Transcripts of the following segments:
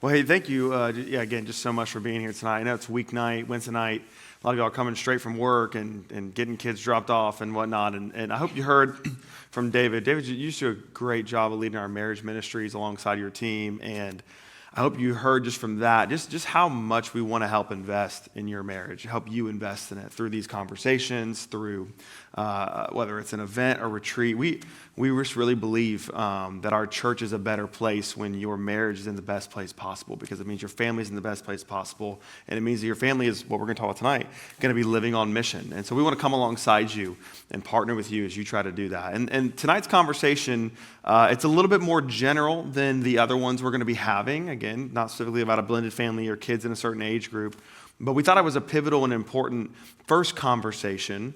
Well, hey, thank you, again, just so much for being here tonight. I know it's weeknight, Wednesday night. A lot of y'all are coming straight from work and getting kids dropped off and whatnot. And I hope you heard from David. David, you used to do a great job of leading our marriage ministries alongside your team. And I hope you heard just from that, just how much we want to help invest in your marriage, help you invest in it through these conversations, through whether it's an event or retreat. We just really believe that our church is a better place when your marriage is in the best place possible, because it means your family is in the best place possible, and it means that your family is, what we're going to talk about tonight, going to be living on mission. And so we want to come alongside you and partner with you as you try to do that. And tonight's conversation, it's a little bit more general than the other ones we're going to be having. Again, not specifically about a blended family or kids in a certain age group, but we thought it was a pivotal and important first conversation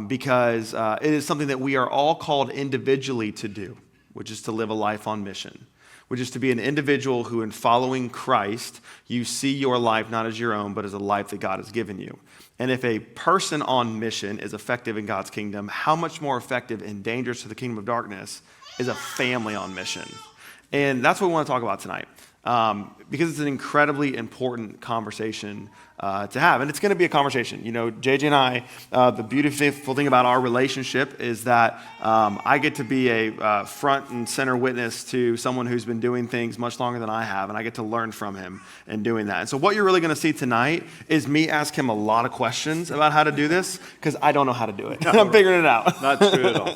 because it is something that we are all called individually to do, which is to live a life on mission, which is to be an individual who, in following Christ, you see your life not as your own, but as a life that God has given you. And if a person on mission is effective in God's kingdom, how much more effective and dangerous to the kingdom of darkness is a family on mission? And that's what we want to talk about tonight. Because it's an incredibly important conversation to have. And it's going to be a conversation. You know, JJ and I, the beautiful thing about our relationship is that I get to be a front and center witness to someone who's been doing things much longer than I have, and I get to learn from him in doing that. And so what you're really going to see tonight is me ask him a lot of questions about how to do this, because I don't know how to do it. I'm figuring it out. Not true at all.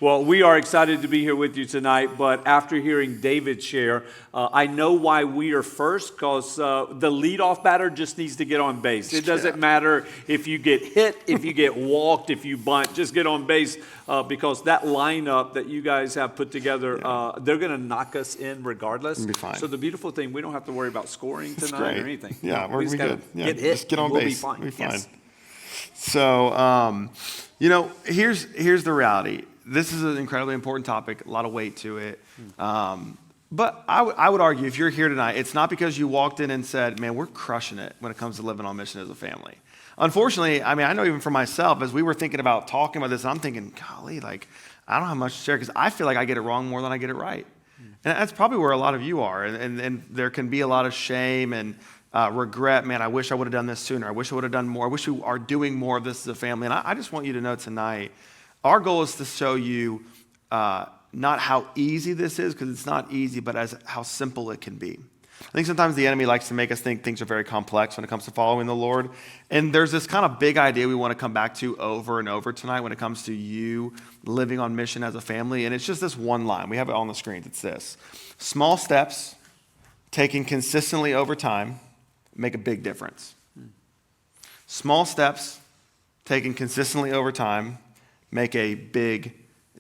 Well, we are excited to be here with you tonight, but after hearing David share, I know why we are first, because the leadoff batter just needs to get on base. It doesn't matter if you get hit, if you get walked, if you bunt, just get on base, because that lineup that you guys have put together, they're going to knock us in regardless. It'll be fine. So the beautiful thing, we don't have to worry about scoring tonight or anything. Yeah, we're going to be good. Get hit, just get on we'll base. Be fine. We'll be fine. Yes. So, here's the reality. This is an incredibly important topic, a lot of weight to it. But I would argue, if you're here tonight, it's not because you walked in and said, man, we're crushing it when it comes to living on mission as a family. Unfortunately, I know even for myself, as we were thinking about talking about this, I'm thinking, golly, I don't have much to share because I feel like I get it wrong more than I get it right. And that's probably where a lot of you are. And there can be a lot of shame and regret. Man, I wish I would have done this sooner. I wish I would have done more. I wish we are doing more of this as a family. And I just want you to know tonight, our goal is to show you not how easy this is, because it's not easy, but as how simple it can be. I think sometimes the enemy likes to make us think things are very complex when it comes to following the Lord. And there's this kind of big idea we want to come back to over and over tonight when it comes to you living on mission as a family. And it's just this one line. We have it on the screen. It's this: small steps taken consistently over time make a big difference. Small steps taken consistently over time make a big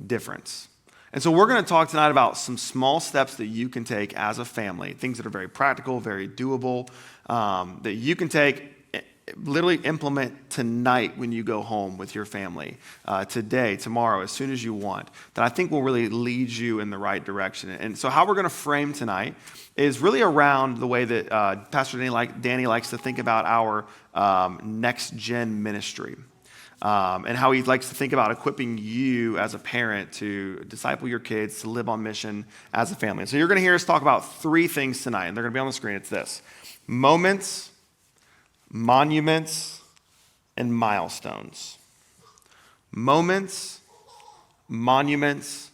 difference. And so we're going to talk tonight about some small steps that you can take as a family, things that are very practical, very doable, that you can take, literally implement tonight when you go home with your family, today, tomorrow, as soon as you want, that I think will really lead you in the right direction. And so how we're going to frame tonight is really around the way that Pastor Danny likes to think about our next-gen ministry. And how he likes to think about equipping you as a parent to disciple your kids, to live on mission as a family. So you're going to hear us talk about three things tonight, and they're going to be on the screen. It's this: moments, monuments, and milestones. Moments, monuments,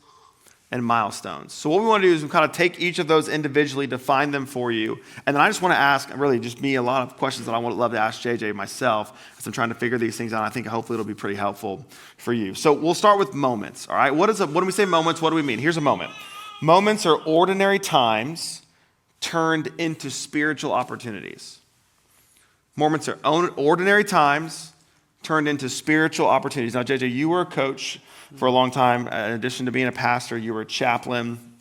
and milestones. So what we want to do is we kind of take each of those individually, define them for you, and then I just want to ask, really just me, a lot of questions that I would love to ask JJ myself as I'm trying to figure these things out. I think hopefully it'll be pretty helpful for you. So we'll start with moments, all right? When we say moments, what do we mean? Here's a moment. Moments are ordinary times turned into spiritual opportunities. Moments are ordinary times turned into spiritual opportunities. Now, JJ, you were a coach for a long time. In addition to being a pastor, you were a chaplain.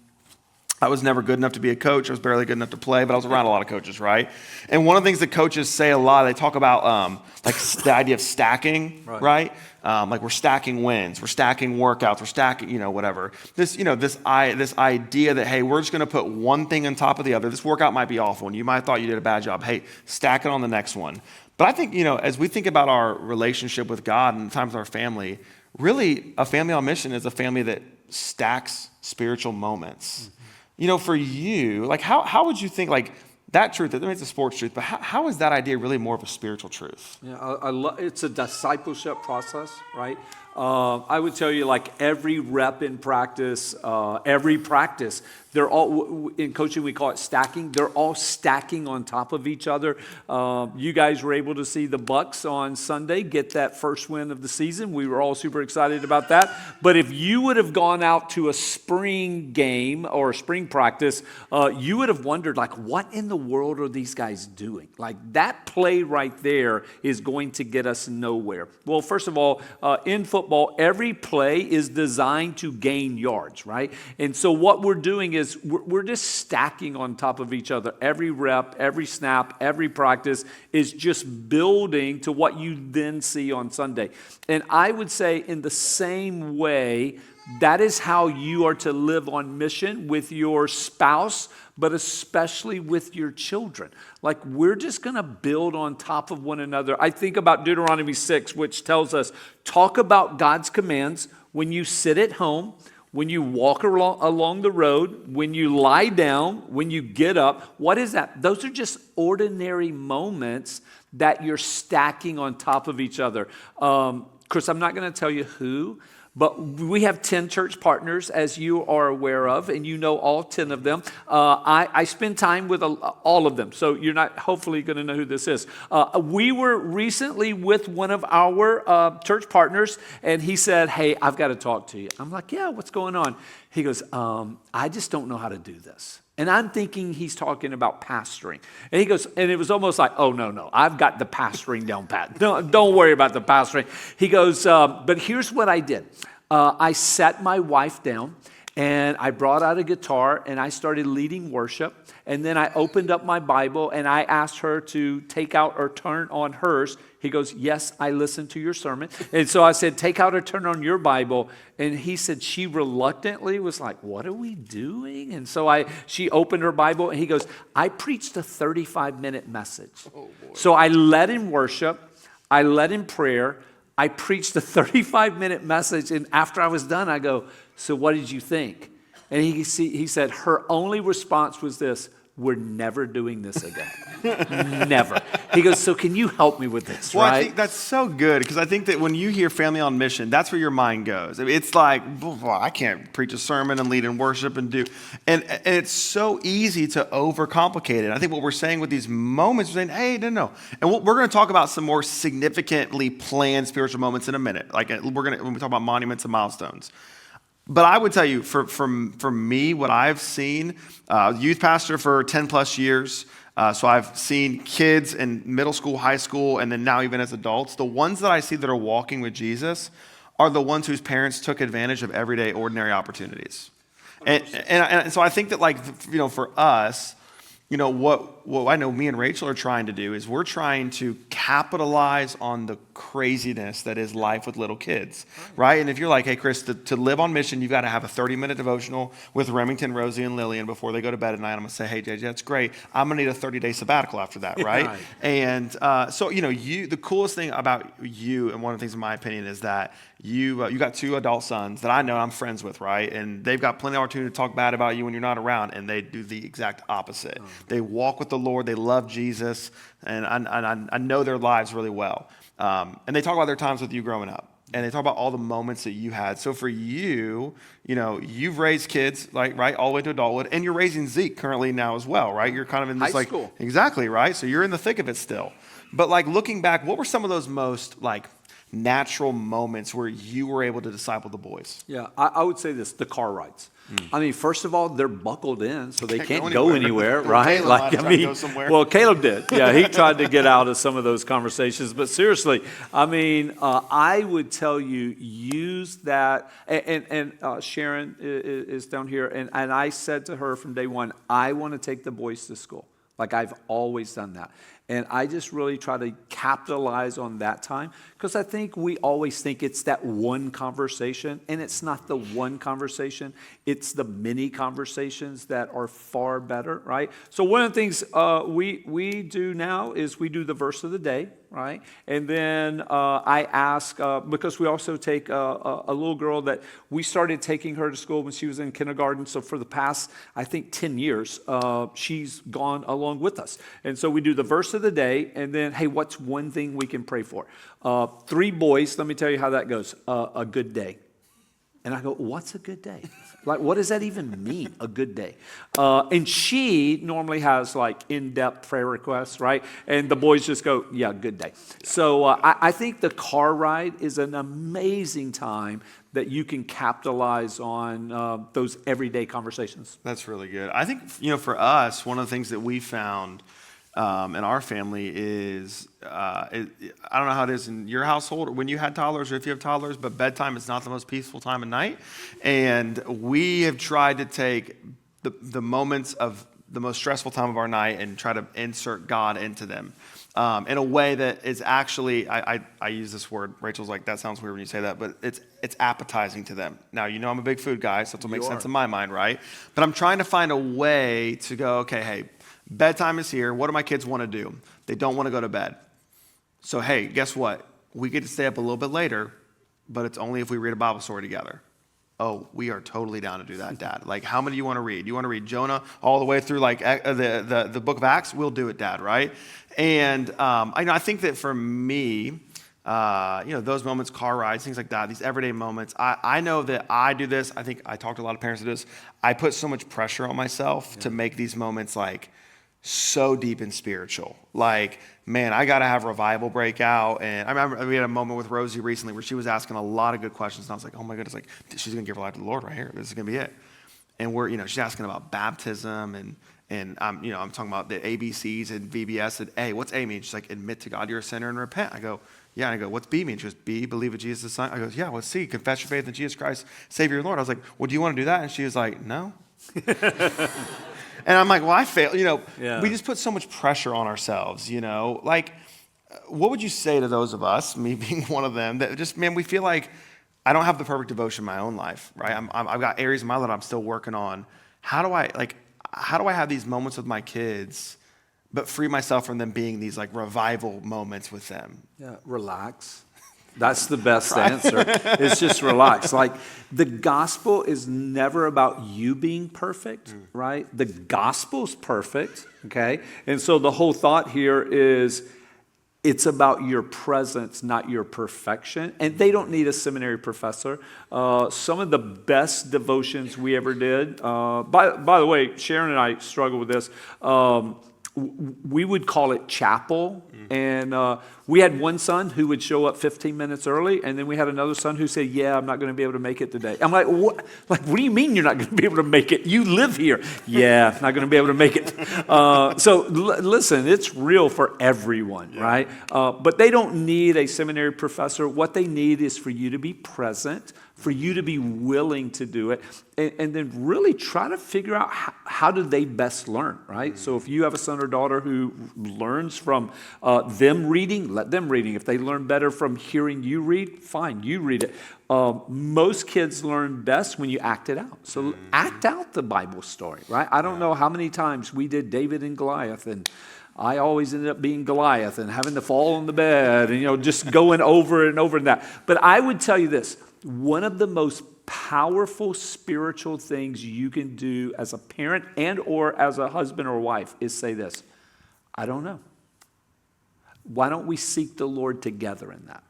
I was never good enough to be a coach. I was barely good enough to play, but I was around a lot of coaches, right? And one of the things that coaches say a lot, they talk about the idea of stacking, right? Like we're stacking wins, we're stacking workouts, we're stacking, whatever. This idea that, hey, we're just going to put one thing on top of the other. This workout might be awful, and you might have thought you did a bad job. Hey, stack it on the next one. But I think, as we think about our relationship with God and times with our family, really a family on mission is a family that stacks spiritual moments. for you, like how would you think like that truth, I mean, it's a sports truth, but how is that idea really more of a spiritual truth? Yeah, it's a discipleship process, right? I would tell you, like every rep in practice, every practice, they're all, in coaching we call it stacking. They're all stacking on top of each other. You guys were able to see the Bucks on Sunday get that first win of the season. We were all super excited about that. But if you would have gone out to a spring game or a spring practice, you would have wondered, like, what in the world are these guys doing? Like, that play right there is going to get us nowhere. Well, first of all, in football, every play is designed to gain yards, right? And so what we're doing is we're just stacking on top of each other. Every rep, every snap, every practice is just building to what you then see on Sunday. And I would say in the same way, that is how you are to live on mission with your spouse, but especially with your children. Like, we're just going to build on top of one another. I think about Deuteronomy 6, which tells us, talk about God's commands when you sit at home, when you walk along the road, when you lie down, when you get up. What is that? Those are just ordinary moments that you're stacking on top of each other. Chris, I'm not going to tell you who, but we have 10 church partners, as you are aware of, and you know all 10 of them. I spend time with all of them, so you're not hopefully going to know who this is. We were recently with one of our church partners, and he said, hey, I've got to talk to you. I'm like, yeah, what's going on? He goes, I just don't know how to do this. And I'm thinking he's talking about pastoring. And he goes, and it was almost like, oh, no, I've got the pastoring down pat. No, don't worry about the pastoring. He goes, but here's what I did. I sat my wife down, and I brought out a guitar, and I started leading worship. And then I opened up my Bible, and I asked her to take out or turn on hers. He goes, yes, I listened to your sermon. And so I said, take out or turn on your Bible. And he said she reluctantly was like, what are we doing? And so she opened her Bible, and he goes, I preached a 35-minute message. Oh, so I led in worship. I led in prayer. I preached a 35-minute message. And after I was done, I go, so what did you think? And he said her only response was this, we're never doing this again. Never. He goes, so can you help me with this, well, right? I think that's so good, because I think that when you hear family on mission, that's where your mind goes. I mean, it's like, well, I can't preach a sermon and lead in worship and do, and it's so easy to overcomplicate it. I think what we're saying with these moments, we're saying, hey, no. And we're going to talk about some more significantly planned spiritual moments in a minute. Like when we talk about monuments and milestones. But I would tell you, for me, what I've seen, youth pastor for 10 plus years, so I've seen kids in middle school, high school, and then now even as adults. The ones that I see that are walking with Jesus are the ones whose parents took advantage of everyday, ordinary opportunities. And so I think that, like, for us, what I know me and Rachel are trying to do is we're trying to capitalize on the craziness that is life with little kids, right? And if you're like, hey, Chris, to live on mission, you've got to have a 30-minute devotional with Remington, Rosie, and Lillian before they go to bed at night. I'm going to say, hey, JJ, that's great. I'm going to need a 30-day sabbatical after that, right? Right. And so, the coolest thing about you, and one of the things in my opinion, is that you got 2 adult sons that I know I'm friends with, right? And they've got plenty of opportunity to talk bad about you when you're not around, and they do the exact opposite. Oh. They walk with the Lord. They love Jesus, and I know their lives really well. And they talk about their times with you growing up, and they talk about all the moments that you had. So for you, you've raised kids, like, right, all the way to adulthood, and you're raising Zeke currently now as well, right? You're kind of in this high school. Exactly, right? So you're in the thick of it still. But like looking back, what were some of those most like natural moments where you were able to disciple the boys? Yeah, I would say this, the car rides. I mean, first of all, they're buckled in, so they can't go anywhere, right? Well, Caleb did. Yeah, he tried to get out of some of those conversations. But seriously, I mean, I would tell you, use that. And Sharon is down here, and I said to her from day one, I want to take the boys to school. Like, I've always done that. And I just really try to capitalize on that time, because I think we always think it's that one conversation, and it's not the one conversation. It's the many conversations that are far better, right? So one of the things we do now is we do the verse of the day, right? And then I ask, because we also take a little girl that we started taking her to school when she was in kindergarten. So for the past, I think, 10 years, she's gone along with us. And so we do the verse of the day, and then, hey, what's one thing we can pray for? 3 boys, let me tell you how that goes. A good day. And I go, what's a good day? Like, what does that even mean, a good day? And she normally has, like, in-depth prayer requests, right? And the boys just go, yeah, good day. So I think the car ride is an amazing time that you can capitalize on those everyday conversations. That's really good. I think, for us, one of the things that we found in our family is, I don't know how it is in your household or when you had toddlers or if you have toddlers, but bedtime is not the most peaceful time of night. And we have tried to take the moments of the most stressful time of our night and try to insert God into them in a way that is actually, I use this word, Rachel's like, that sounds weird when you say that, but it's appetizing to them. Now, I'm a big food guy, so it'll make sense in my mind, right? But I'm trying to find a way to go, okay, hey, bedtime is here. What do my kids want to do? They don't want to go to bed. So, hey, guess what? We get to stay up a little bit later, but it's only if we read a Bible story together. Oh, we are totally down to do that, Dad. Like, how many do you want to read? You want to read Jonah all the way through, like, the book of Acts? We'll do it, Dad, right? And I think that for me, those moments, car rides, things like that, these everyday moments, I know that I do this. I think I talk to a lot of parents who do this. I put so much pressure on myself to make these moments, like, so deep and spiritual. Like, man, I got to have revival break out. And I remember we had a moment with Rosie recently where she was asking a lot of good questions. And I was like, oh my goodness, like, she's going to give her life to the Lord right here. This is going to be it. And she's asking about baptism and I'm talking about the ABCs and VBS. And A, what's A mean? She's like, admit to God you're a sinner and repent. I go, yeah. And I go, what's B mean? She goes, B, believe in Jesus the Son. I go, yeah, what's C? Confess your faith in Jesus Christ, Savior and Lord. I was like, well, do you want to do that? And she was like, no. And I'm like, well, I failed. We just put so much pressure on ourselves, Like, what would you say to those of us, me being one of them, that just, man, we feel like I don't have the perfect devotion in my own life, right? I've got areas of my life that I'm still working on. How do I have these moments with my kids, but free myself from them being these, like, revival moments with them? Yeah, relax. That's the best answer. It's just relax. Like, the gospel is never about you being perfect, right? The gospel's perfect, okay? And so the whole thought here is it's about your presence, not your perfection. And they don't need a seminary professor. Some of the best devotions we ever did, by the way, Sharon and I struggle with this. We would call it chapel. And we had one son who would show up 15 minutes early, and then we had another son who said, yeah, I'm not going to be able to make it today. I'm like, what? Like, what do you mean you're not going to be able to make it? You live here. Yeah, not going to be able to make it. Listen, it's real for everyone, right? But they don't need a seminary professor. What they need is for you to be present, for you to be willing to do it, and then really try to figure out how do they best learn, right? So if you have a son or daughter who learns from them reading, let them reading. If they learn better from hearing you read, fine, you read it. Most kids learn best when you act it out. So act out the Bible story, right? I don't know how many times we did David and Goliath, and I always ended up being Goliath and having to fall on the bed and, just going over and over that. But I would tell you this, one of the most powerful spiritual things you can do as a parent and or as a husband or wife is say this, I don't know. Why don't we seek the Lord together in that?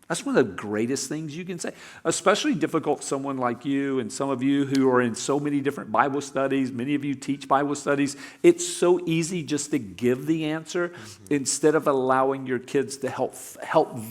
That's one of the greatest things you can say, especially difficult for someone like you and some of you who are in so many different Bible studies. Many of you teach Bible studies. It's so easy just to give the answer instead of allowing your kids to help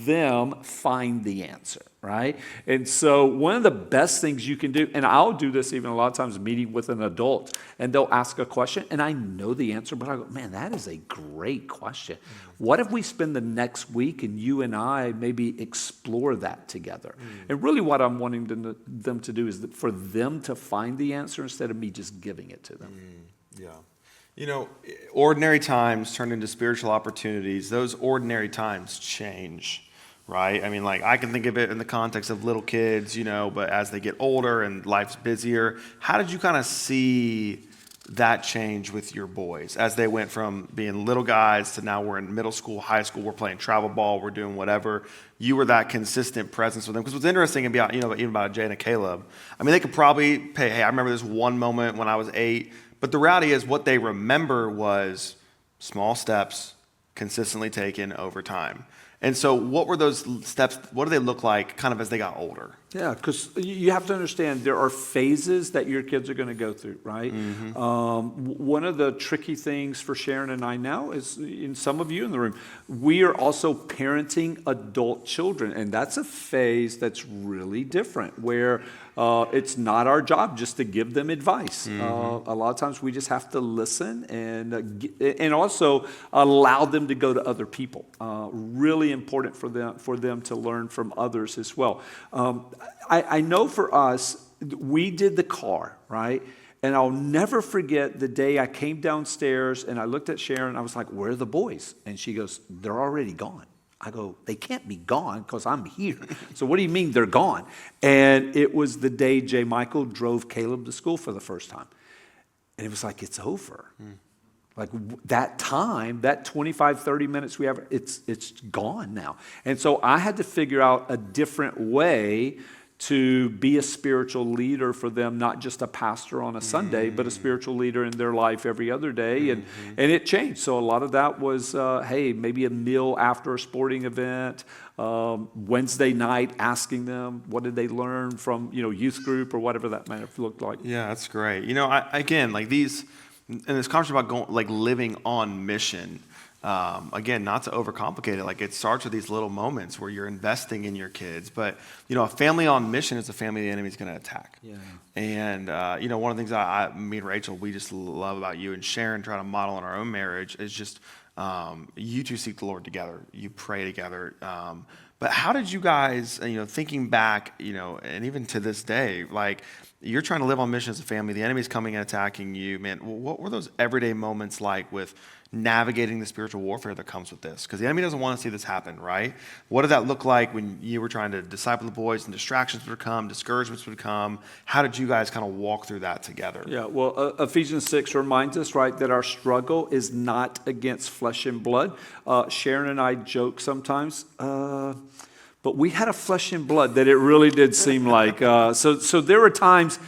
them find the answer, right? And so one of the best things you can do, and I'll do this even a lot of times meeting with an adult, and they'll ask a question, and I know the answer, but I go, man, that is a great question. What if we spend the next week and you and I maybe explore that together? And really what I'm wanting them to do is for them to find the answer instead of me just giving it to them. Yeah. Ordinary times turn into spiritual opportunities. Those ordinary times change, right? I mean, like, I can think of it in the context of little kids, but as they get older and life's busier, how did you kind of see that change with your boys as they went from being little guys to now we're in middle school, high school, we're playing travel ball, we're doing whatever. You were that consistent presence with them. Because what's interesting about, even about Jay and Caleb, I mean, they could probably pay, hey, I remember this one moment when I was 8, but the reality is what they remember was small steps consistently taken over time. And so what were those steps, what do they look like kind of as they got older? Yeah, because you have to understand there are phases that your kids are going to go through, right? One of the tricky things for Sharon and I now is, in some of you in the room, we are also parenting adult children. And that's a phase that's really different, where it's not our job just to give them advice. A lot of times we just have to listen and also allow them to go to other people. Really important for them to learn from others as well. I know for us, we did the car, right? And I'll never forget the day I came downstairs and I looked at Sharon. I was like, where are the boys? And she goes, they're already gone. I go, they can't be gone because I'm here. So what do you mean they're gone? And it was the day J. Michael drove Caleb to school for the first time. And it was like, it's over. Like that time, that 25, 30 minutes we have, it's gone now. And so I had to figure out a different way to be a spiritual leader for them, not just a pastor on a Sunday, but a spiritual leader in their life every other day. And it changed. So a lot of that was, hey, maybe a meal after a sporting event, Wednesday night, asking them, what did they learn from, youth group or whatever that might have looked like. Yeah, that's great. Again, like these, and this conversation about going, like living on mission, again, not to overcomplicate it, like it starts with these little moments where you're investing in your kids. But, a family on mission is a family the enemy's going to attack. Yeah. And, one of the things me and Rachel, we just love about you and Sharon try to model in our own marriage is just you two seek the Lord together. You pray together. But how did you guys, thinking back, and even to this day, like you're trying to live on mission as a family, the enemy's coming and attacking you, man. What were those everyday moments like with navigating the spiritual warfare that comes with this? Because the enemy doesn't want to see this happen, right? What did that look like when you were trying to disciple the boys and distractions would come, discouragements would come? How did you guys kind of walk through that together? Yeah, well, Ephesians 6 reminds us, right, that our struggle is not against flesh and blood. Sharon and I joke sometimes, but we had a flesh and blood that it really did seem like. So there were times,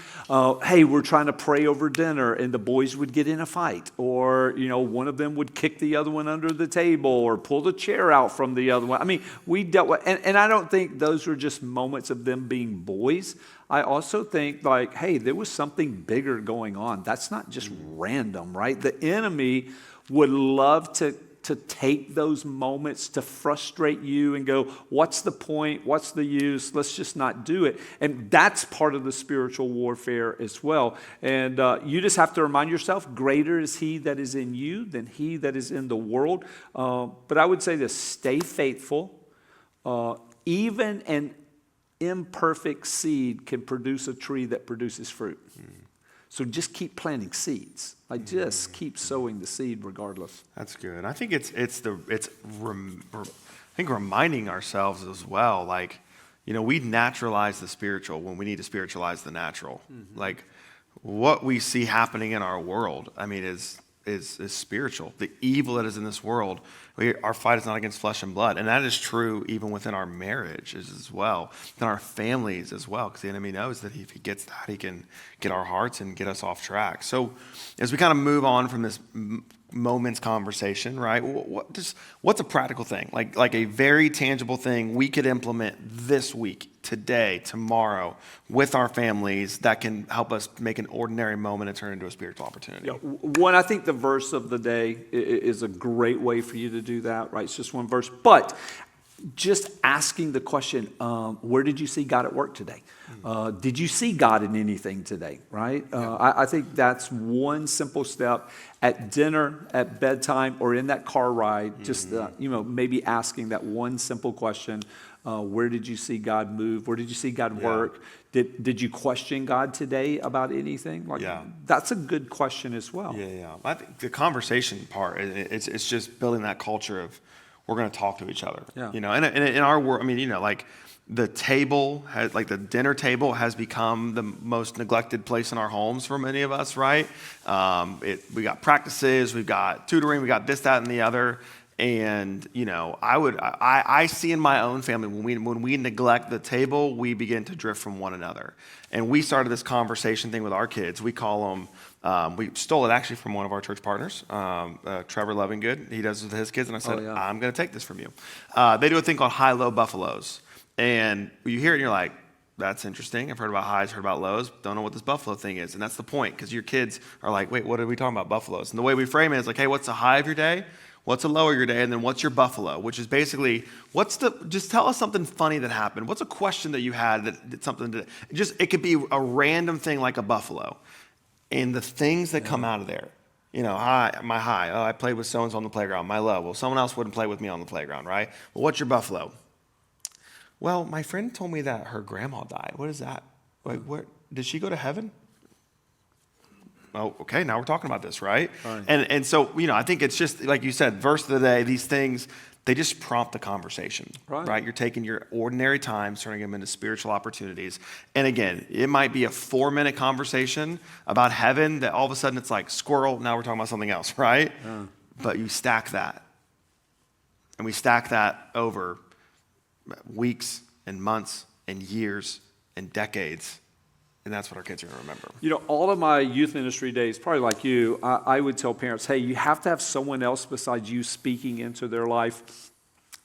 hey, we're trying to pray over dinner and the boys would get in a fight, or, one of them would kick the other one under the table or pull the chair out from the other one. I mean, we dealt with, and I don't think those were just moments of them being boys. I also think like, hey, there was something bigger going on. That's not just random, right? The enemy would love to take those moments to frustrate you and go, what's the point? What's the use? Let's just not do it. And that's part of the spiritual warfare as well. And you just have to remind yourself, greater is he that is in you than he that is in the world. But I would say this, stay faithful. Even an imperfect seed can produce a tree that produces fruit. So just keep planting seeds. Like just keep sowing the seed regardless. That's good. I think reminding ourselves as well, like, we naturalize the spiritual when we need to spiritualize the natural. Like what we see happening in our world, I mean, is spiritual. The evil that is in this world, our fight is not against flesh and blood. And that is true even within our marriages as well, in our families as well, because the enemy knows that if he gets that, he can get our hearts and get us off track. So as we kind of move on from this moments conversation, right, what's a practical thing, like a very tangible thing we could implement this week, today, tomorrow, with our families that can help us make an ordinary moment and turn into a spiritual opportunity? Yeah, one, I think the verse of the day is a great way for you to do that, right? It's just one verse. But just asking the question, where did you see God at work today? Did you see God in anything today, right? I think that's one simple step at dinner, at bedtime, or in that car ride, just, maybe asking that one simple question. Where did you see God move? Where did you see God work? Did you question God today about anything? That's a good question as well. Yeah. I think the conversation part, it's just building that culture of we're going to talk to each other. Yeah. You know, and in our world, I mean, you know, like the table has, like the dinner table has become the most neglected place in our homes for many of us, right? We got practices, we've got tutoring, we got this, that, and the other. And, you know, I see in my own family, when we neglect the table, we begin to drift from one another. And we started this conversation thing with our kids. We call them, we stole it actually from one of our church partners, Trevor Lovingood. He does it with his kids. And I said, I'm going to take this from you. They do a thing called high-low buffaloes. And you hear it and you're like, that's interesting. I've heard about highs, heard about lows. Don't know what this buffalo thing is. And that's the point, because your kids are like, wait, what are we talking about, buffaloes? And the way we frame it is like, hey, what's the high of your day? What's a low of your day? And then what's your buffalo? Which is basically, just tell us something funny that happened. What's a question that you had that did something to, it could be a random thing like a buffalo. And the things that come out of there, you know, my high, oh, I played with so-and-so on the playground. My low, well, someone else wouldn't play with me on the playground, right? Well, what's your buffalo? Well, my friend told me that her grandma died. What is that? Like, where did she go to heaven? Oh, okay, now we're talking about this, right? And so, you know, I think it's just, like you said, verse of the day, these things, they just prompt the conversation, right? You're taking your ordinary time, turning them into spiritual opportunities. And again, it might be a 4-minute conversation about heaven that all of a sudden it's like squirrel, now we're talking about something else, right? But you stack that. And we stack that over weeks and months and years and decades. And that's what our kids are going to remember. You know, all of my youth ministry days, probably like you, I would tell parents, hey, you have to have someone else besides you speaking into their life.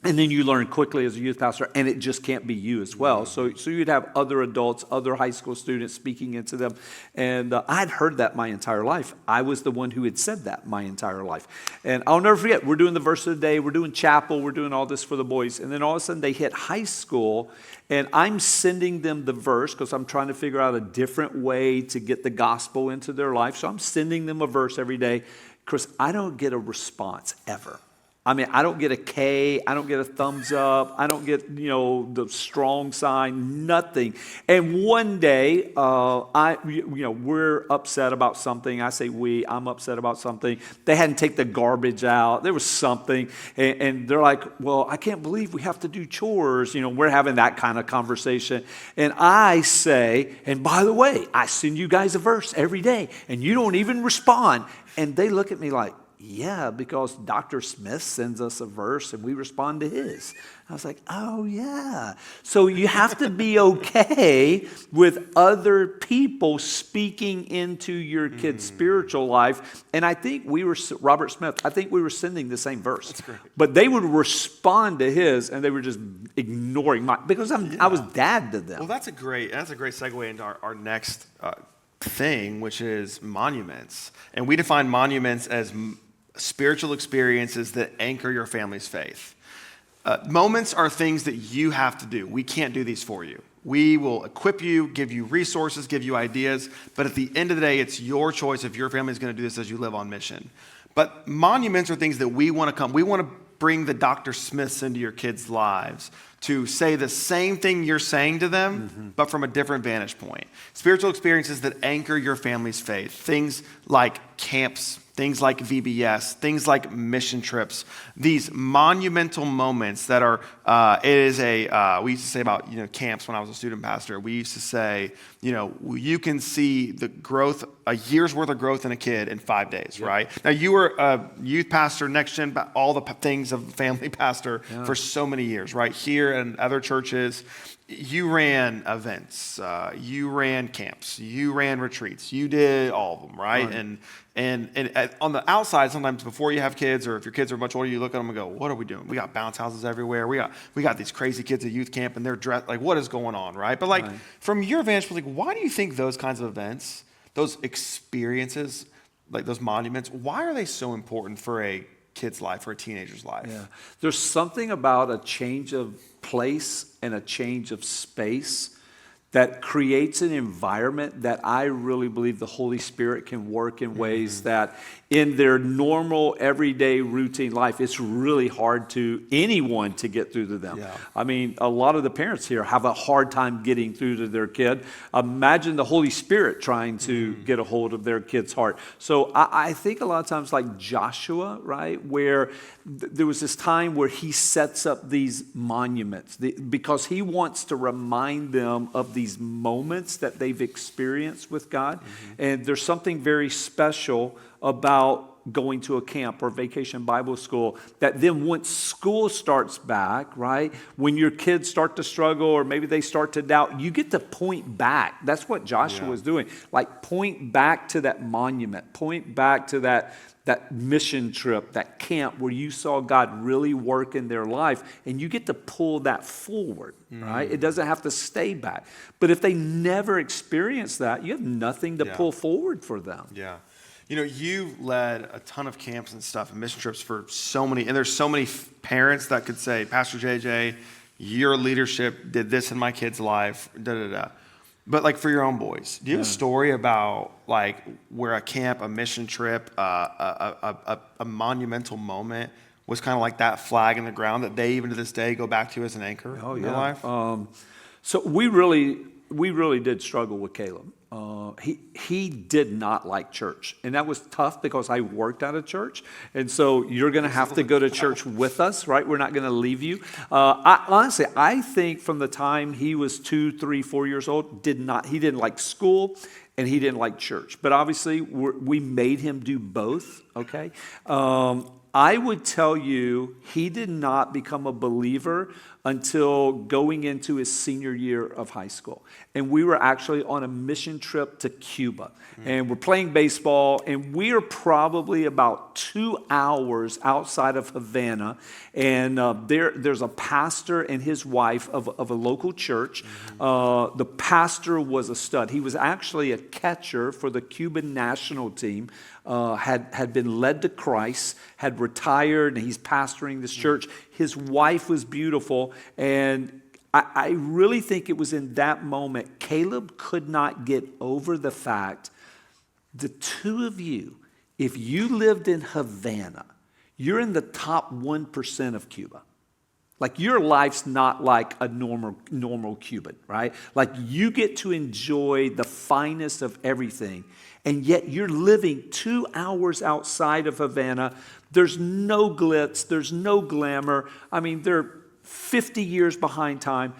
And then you learn quickly as a youth pastor, and it just can't be you as well. So you'd have other adults, other high school students speaking into them. And I'd heard that my entire life. I was the one who had said that my entire life. And I'll never forget, we're doing the verse of the day, we're doing chapel, we're doing all this for the boys. And then all of a sudden they hit high school, and I'm sending them the verse because I'm trying to figure out a different way to get the gospel into their life. So I'm sending them a verse every day. Chris, I don't get a response ever. I mean, I don't get a K, I don't get a thumbs up, I don't get, you know, the strong sign, nothing. And one day, we're upset about something. I say I'm upset about something. They hadn't taken the garbage out. There was something. And they're like, well, I can't believe we have to do chores. You know, we're having that kind of conversation. And I say, and by the way, I send you guys a verse every day, and you don't even respond. And they look at me like, yeah, because Dr. Smith sends us a verse and we respond to his. I was like, oh, yeah. So you have to be okay with other people speaking into your kid's spiritual life. And I think Robert Smith, I think we were sending the same verse. That's great. But they would respond to his, and they were just ignoring mine because I was dad to them. Well, that's a great segue into our next thing, which is monuments. And we define monuments as spiritual experiences that anchor your family's faith. Moments are things that you have to do. We can't do these for you. We will equip you, give you resources, give you ideas, but at the end of the day, it's your choice if your family is going to do this as you live on mission. But monuments are things that we want to bring the Dr. Smiths into your kids' lives to say the same thing you're saying to them, but from a different vantage point. Spiritual experiences that anchor your family's faith. Things like camps, things like VBS, things like mission trips. These monumental moments that are, we used to say about, camps when I was a student pastor. We used to say, you can see the growth, a year's worth of growth in a kid in 5 days, right? Now, you were a youth pastor, next gen, all the things of family pastor for so many years, right? Here and other churches. You ran events, you ran camps, you ran retreats, you did all of them, right? And on the outside, sometimes before you have kids, or if your kids are much older, you look at them and go, what are we doing? We got bounce houses everywhere. We got these crazy kids at youth camp, and they're dressed, like, what is going on, right? But from your vantage point, why do you think those kinds of events, those experiences, like those monuments, why are they so important for a kid's life or a teenager's life? Yeah. There's something about a change of place and a change of space that creates an environment that I really believe the Holy Spirit can work in ways that in their normal, everyday, routine life, it's really hard to anyone to get through to them. Yeah. I mean, a lot of the parents here have a hard time getting through to their kid. Imagine the Holy Spirit trying to get a hold of their kid's heart. So I think a lot of times, like Joshua, right, where there was this time where he sets up these monuments because he wants to remind them of these moments that they've experienced with God. And there's something very special about going to a camp or vacation Bible school that then once school starts back, right, when your kids start to struggle or maybe they start to doubt, you get to point back. That's what Joshua was doing. Like point back to that monument, point back to that mission trip, that camp where you saw God really work in their life, and you get to pull that forward, right? It doesn't have to stay back. But if they never experience that, you have nothing to pull forward for them. Yeah. You know, you've led a ton of camps and stuff and mission trips for so many, and there's so many parents that could say, Pastor JJ, your leadership did this in my kid's life, da-da-da. But like for your own boys, do you have a story about like where a camp, a mission trip, a monumental moment was kind of like that flag in the ground that they even to this day go back to as an anchor in their life? So we really did struggle with Caleb. He did not like church, and that was tough because I worked at a church, and so you're going to have to go to church with us, right? We're not going to leave you. Honestly, I think from the time he was 2, 3, 4 years old, he didn't like school, and he didn't like church. But obviously, we made him do both. Okay. I would tell you he did not become a believer until going into his senior year of high school. And we were actually on a mission trip to Cuba. And we're playing baseball, and we are probably about 2 hours outside of Havana. And there's a pastor and his wife of a local church. The pastor was a stud. He was actually a catcher for the Cuban national team. Had been led to Christ, had retired, and he's pastoring this church. His wife was beautiful, and I really think it was in that moment Caleb could not get over the fact the two of you, if you lived in Havana, you're in the top 1% of Cuba. Like your life's not like a normal Cuban, right? Like you get to enjoy the finest of everything, and yet you're living 2 hours outside of Havana. There's no glitz, there's no glamour. I mean, they're 50 years behind time.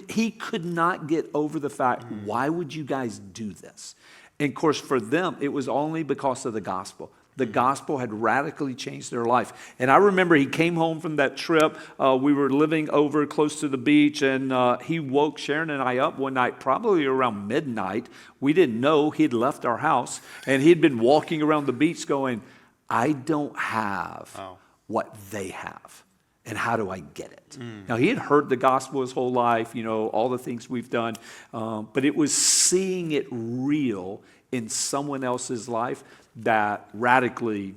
He could not get over the fact, why would you guys do this? And of course, for them, it was only because of the gospel. The gospel had radically changed their life. And I remember he came home from that trip. We were living over close to the beach, and he woke Sharon and I up one night, probably around midnight. We didn't know he'd left our house, and he'd been walking around the beach going, I don't have what they have. And how do I get it? Now, he had heard the gospel his whole life, all the things we've done. But it was seeing it real in someone else's life that radically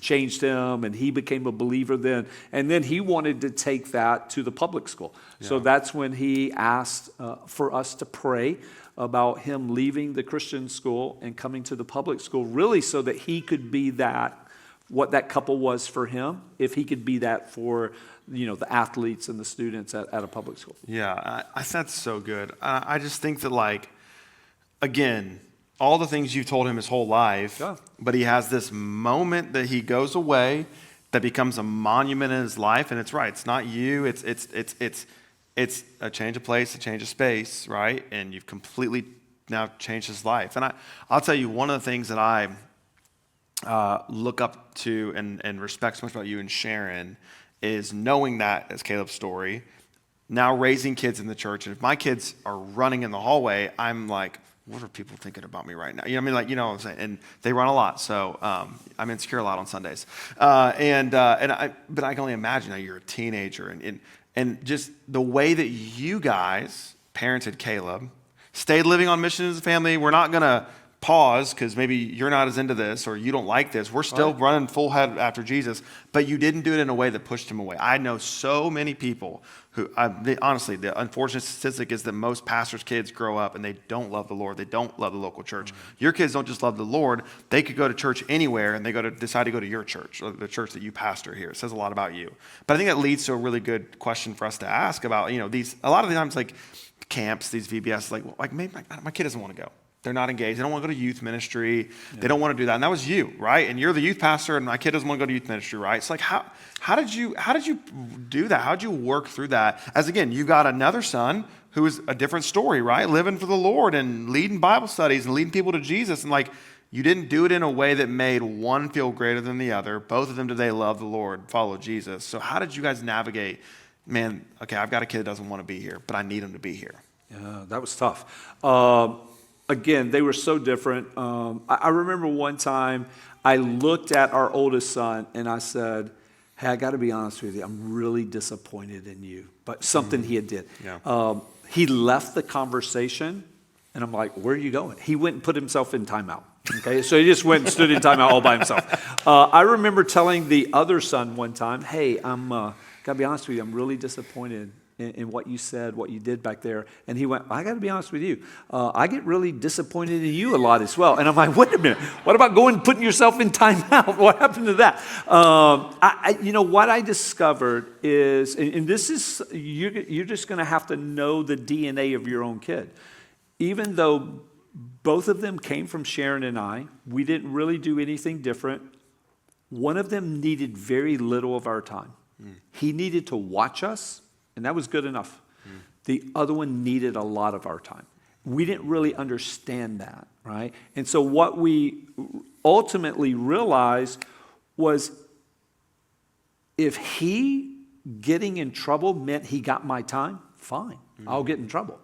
changed him, and he became a believer then. And then he wanted to take that to the public school. Yeah. So that's when he asked for us to pray about him leaving the Christian school and coming to the public school, really so that he could be that, what that couple was for him, if he could be that for the athletes and the students at a public school. Yeah, that's so good. I just think that, again, all the things you've told him his whole life, but he has this moment that he goes away that becomes a monument in his life, and it's right. It's not you. It's a change of place, a change of space, right? And you've completely now changed his life. And I'll tell you, one of the things that I look up to and respect so much about you and Sharon is knowing that as Caleb's story, now raising kids in the church. And if my kids are running in the hallway, I'm like, what are people thinking about me right now? What I'm saying? And they run a lot, so I'm insecure a lot on Sundays. But I can only imagine now you're a teenager, and just the way that you guys parented Caleb, stayed living on mission as a family. We're not gonna pause because maybe you're not as into this or you don't like this. We're still running full head after Jesus, but you didn't do it in a way that pushed him away. I know so many people who, honestly, the unfortunate statistic is that most pastors' kids grow up and they don't love the Lord. They don't love the local church. Your kids don't just love the Lord. They could go to church anywhere and they decide to go to your church, or the church that you pastor here. It says a lot about you. But I think that leads to a really good question for us to ask about, these, a lot of the times, like camps, these VBS, like maybe my kid doesn't want to go. They're not engaged. They don't want to go to youth ministry. Yeah. They don't want to do that. And that was you, right? And you're the youth pastor, and my kid doesn't want to go to youth ministry, right? It's like, how did you do that? How did you work through that? As again, you got another son who is a different story, right? Living for the Lord and leading Bible studies and leading people to Jesus. And like, you didn't do it in a way that made one feel greater than the other. Both of them today love the Lord, follow Jesus. So how did you guys navigate, man, okay, I've got a kid that doesn't want to be here, but I need him to be here? Yeah, that was tough. Again, they were so different. I remember one time I looked at our oldest son and I said, hey, I got to be honest with you. I'm really disappointed in you. But something he had did. Yeah. He left the conversation and I'm like, where are you going? He went and put himself in timeout. Okay, so he just went and stood in timeout all by himself. I remember telling the other son one time, hey, got to be honest with you. I'm really disappointed in what you said, what you did back there. And he went, I got to be honest with you. I get really disappointed in you a lot as well. And I'm like, wait a minute. What about going and putting yourself in timeout? What happened to that? What I discovered is, and this is, you're just going to have to know the DNA of your own kid. Even though both of them came from Sharon and I, we didn't really do anything different. One of them needed very little of our time. He needed to watch us. And that was good enough. The other one needed a lot of our time. We didn't really understand that, right? And so what we ultimately realized was if he getting in trouble meant he got my time, fine, I'll get in trouble.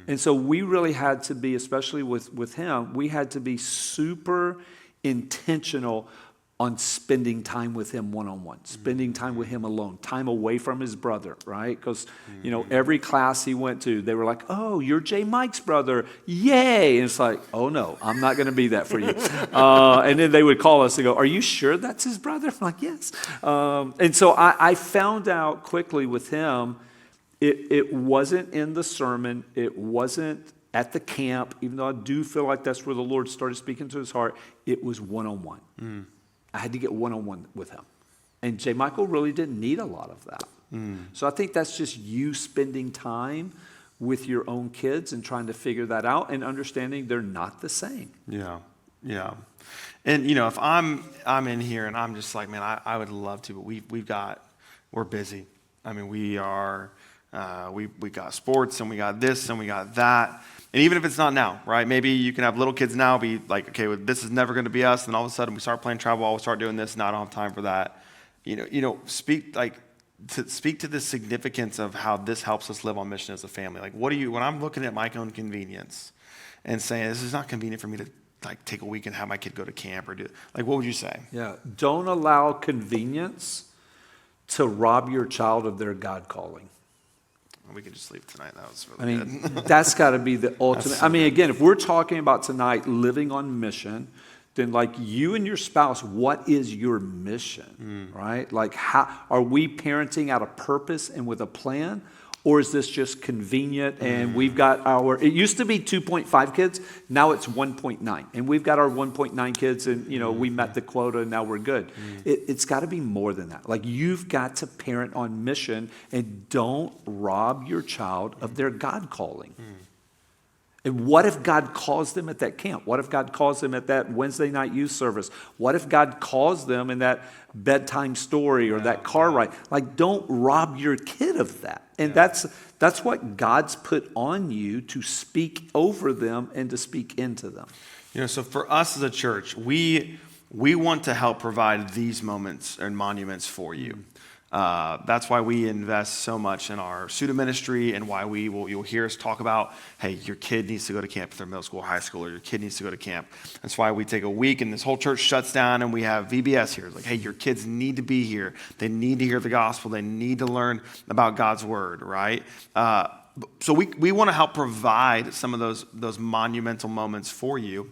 And so we really had to be, especially with him, we had to be super intentional on spending time with him one-on-one, spending time with him alone, time away from his brother, right? Because, every class he went to, they were like, oh, you're J. Mike's brother. Yay. And it's like, oh, no, I'm not going to be that for you. And then they would call us and go, are you sure that's his brother? I'm like, yes. And so I found out quickly with him, it wasn't in the sermon. It wasn't at the camp, even though I do feel like that's where the Lord started speaking to his heart. It was one-on-one. I had to get one-on-one with him. And J. Michael really didn't need a lot of that. So I think that's just you spending time with your own kids and trying to figure that out and understanding they're not the same. Yeah. And, if I'm in here and I'm just like, man, I would love to, but we're busy. I mean, we got sports and we got this and we got that. And even if it's not now, right? Maybe you can have little kids now be like, okay, well, this is never going to be us. And all of a sudden we start playing travel ball, we start doing this, and I don't have time for that. Speak to the significance of how this helps us live on mission as a family. Like, when I'm looking at my own convenience and saying, this is not convenient for me to like take a week and have my kid go to camp or do, like, what would you say? Yeah. Don't allow convenience to rob your child of their God calling. We could just sleep tonight. That was really good. That's got to be the ultimate. So again, if we're talking about tonight living on mission, then like you and your spouse, what is your mission, right? Like, how are we parenting out of purpose and with a plan? Or is this just convenient and we've got it used to be 2.5 kids, now it's 1.9. And we've got our 1.9 kids and, we met the quota and now we're good. It's got to be more than that. Like, you've got to parent on mission and don't rob your child of their God calling. And what if God calls them at that camp? What if God calls them at that Wednesday night youth service? What if God calls them in that bedtime story or that car ride? Like, don't rob your kid of that. And that's what God's put on you to speak over them and to speak into them. So for us as a church, we want to help provide these moments and monuments for you. That's why we invest so much in our student ministry and why you'll hear us talk about, hey, your kid needs to go to camp if they're middle school or high school, or your kid needs to go to camp. That's why we take a week and this whole church shuts down and we have VBS here. It's like, hey, your kids need to be here. They need to hear the gospel. They need to learn about God's word, right? So we want to help provide some of those monumental moments for you.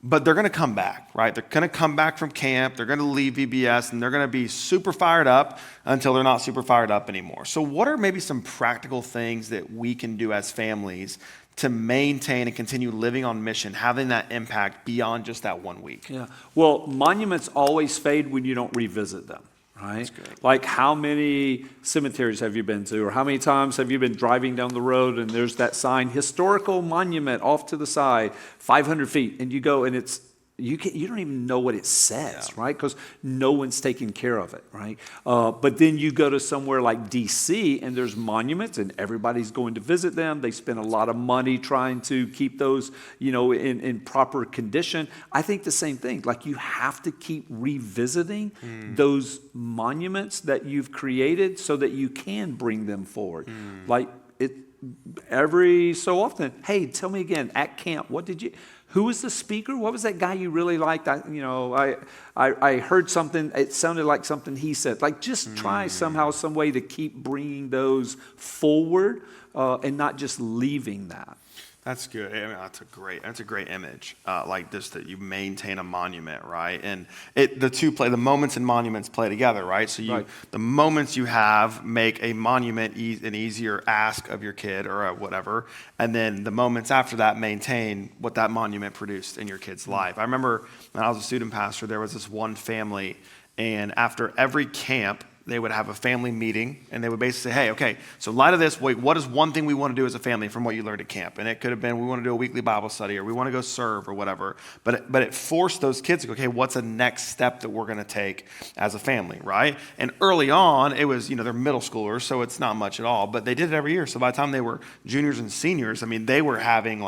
but they're going to come back, right? They're going to come back from camp. They're going to leave VBS, and they're going to be super fired up until they're not super fired up anymore. So what are maybe some practical things that we can do as families to maintain and continue living on mission, having that impact beyond just that 1 week? Yeah. Well, monuments always fade when you don't revisit them, right? That's good. Like, how many cemeteries have you been to, or how many times have you been driving down the road and there's that sign, historical monument off to the side, 500 feet, and you go and you don't even know what it says, right? Because no one's taking care of it, right? But then you go to somewhere like D.C. and there's monuments and everybody's going to visit them. They spend a lot of money trying to keep those, in proper condition. I think the same thing. Like, you have to keep revisiting those monuments that you've created so that you can bring them forward. Like, every so often, hey, tell me again, at camp, who was the speaker? What was that guy you really liked? I heard something, it sounded like something he said. Like, just try somehow, some way to keep bringing those forward and not just leaving that. That's good. I mean, that's a great image. Like this, that you maintain a monument, right? And the moments and monuments play together, right? So the moments you have make a monument an easier ask of your kid or whatever, and then the moments after that maintain what that monument produced in your kid's life. I remember when I was a student pastor, there was this one family, and after every camp, they would have a family meeting, and they would basically say, hey, okay, so in light of this, what is one thing we want to do as a family from what you learned at camp? And it could have been, we want to do a weekly Bible study, or we want to go serve, or whatever. But it forced those kids to go, okay, what's the next step that we're going to take as a family, right? And early on, it was, they're middle schoolers, so it's not much at all. But they did it every year. So by the time they were juniors and seniors, I mean, they were having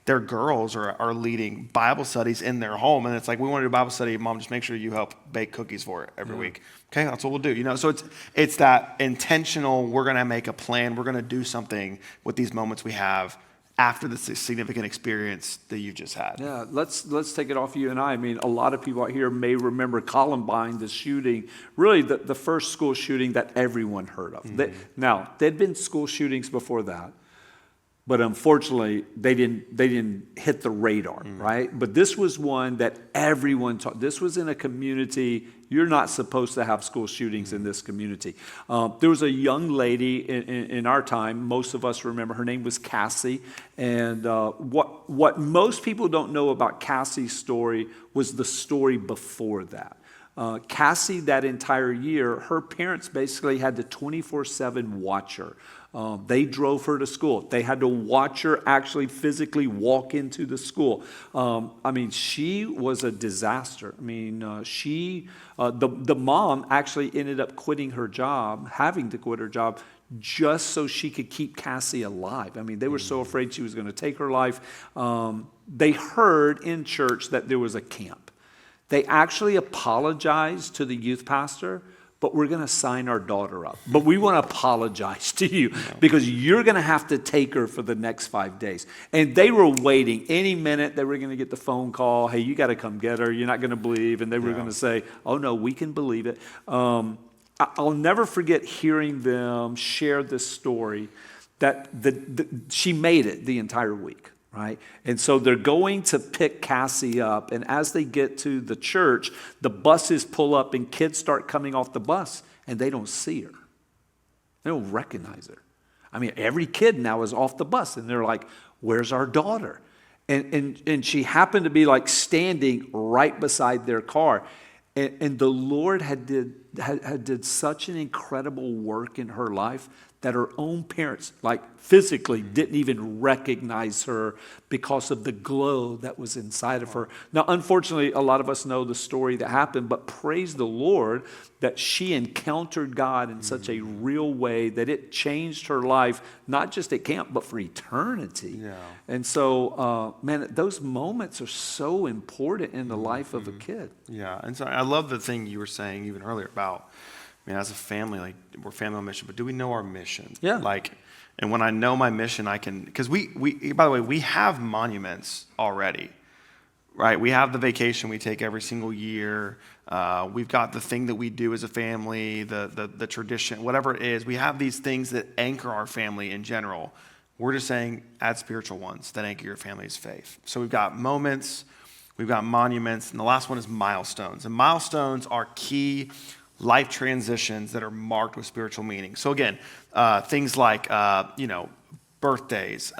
their girls are leading Bible studies in their home. And it's like, we want to do a Bible study. Mom, just make sure you help bake cookies for it every week. Okay, that's what we'll do. So it's that intentional, we're going to make a plan. We're going to do something with these moments we have after this significant experience that you've just had. Yeah, let's take it off you and I. I mean, a lot of people out here may remember Columbine, the shooting, really the first school shooting that everyone heard of. Now, there'd been school shootings before that, but unfortunately, they didn't hit the radar, right? But this was one that everyone taught. This was in a community. You're not supposed to have school shootings in this community. There was a young lady in our time. Most of us remember. Her name was Cassie. And what most people don't know about Cassie's story was the story before that. Cassie, that entire year, her parents basically had to 24/7 watch her. They drove her to school. They had to watch her actually physically walk into the school. I mean, she was a disaster. I mean, the mom actually ended up quitting her job, having to quit her job, just so she could keep Cassie alive. I mean, they were so afraid she was going to take her life. They heard in church that there was a camp. They actually apologized to the youth pastor, but we're going to sign our daughter up. But we want to apologize to you because you're going to have to take her for the next 5 days. And they were waiting. Any minute they were going to get the phone call, hey, you got to come get her. You're not going to believe. And they were going to say, oh, no, we can believe it. I'll never forget hearing them share this story that she made it the entire week. Right? And so they're going to pick Cassie up. And as they get to the church, the buses pull up and kids start coming off the bus and they don't see her. They don't recognize her. I mean, every kid now is off the bus and they're like, where's our daughter? And she happened to be standing right beside their car. And the Lord had did such an incredible work in her life that her own parents, physically, didn't even recognize her because of the glow that was inside of her. Now, unfortunately, a lot of us know the story that happened, but praise the Lord that she encountered God in such a real way that it changed her life, not just at camp, but for eternity. Yeah. And so, those moments are so important in the life of a kid. Yeah, and so I love the thing you were saying even earlier about, as a family, we're family on mission, but do we know our mission? Yeah. And when I know my mission, I can, because we by the way, we have monuments already, right? We have the vacation we take every single year. We've got the thing that we do as a family, the tradition, whatever it is. We have these things that anchor our family in general. We're just saying add spiritual ones that anchor your family's faith. So we've got moments, we've got monuments, and the last one is milestones. And milestones are key life transitions that are marked with spiritual meaning. So again, things like, birthdays,